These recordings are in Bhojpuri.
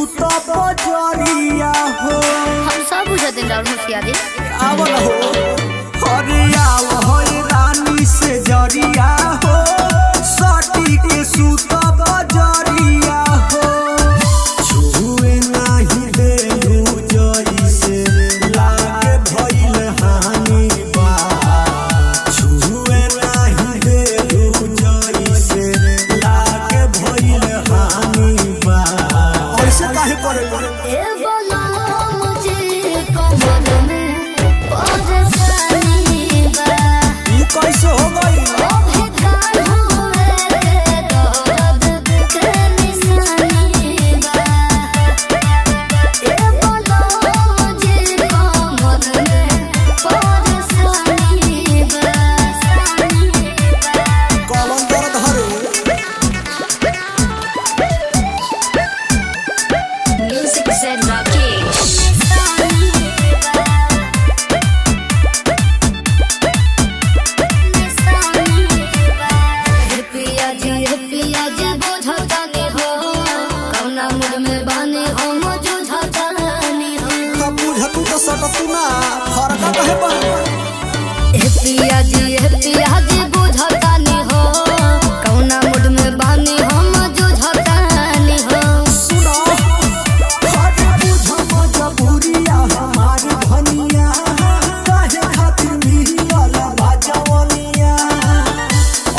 सूत बजरिया हो। हम सब बुझते हैं होशियारी आवल हो हरिया हो रानी से जरिया हो सटी के सूत बजरिया हो। छुए नहीं दे जइसे लागे भइल हानि बा। छुए नहीं दे जइसे लागे भइल हानि बा। ऐसे काहे करे ए बोला मुझे कमर में परेशानी बा। ई कैसे हो गई? अभी काल हुए के दर्द के निशानी बा। ए बोला मुझे कमर में परेशानी बा। कौन दर्द हरे? Music said Rakesh. बुझतू तो सटतू ना फरका कहे बन। पियाजी बुझतानी हो कौना मूड में बानी हम जुझतानी हो। सुनो हट बुझ मजबूरिया हमार धनिया काहे खातिर मिलल बाजवनिया।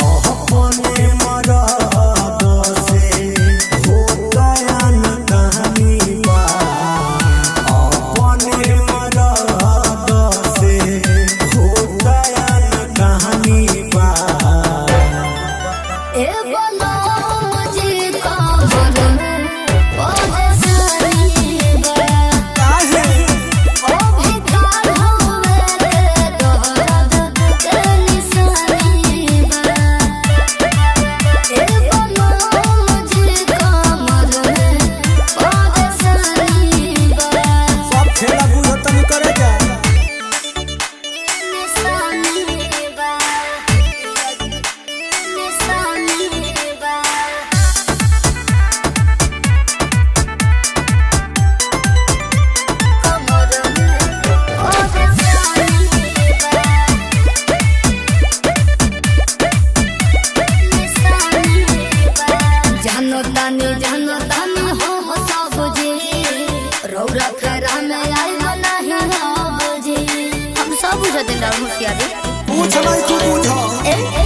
अपने मरद से हो गया न कहानी बा। अपने मरद से हो गया न कहानी बा। ए बोलो मुझे कमर में परेशानी बा। काहे ओ भी काल हुए के दर्द के निशानी बा। ए बोलो मुझे कमर में परेशानी बा। सब खेला बुझतन करे जा। निशानी बा। निशानी बा। कमर में परेशानी बा। निशानी बा। जानो तानी हो सब जी रौरा फेरा में आइल नहीं हो जी। हम सब बुझते हैं होशियारी पूछ नहीं तू बुझ। ए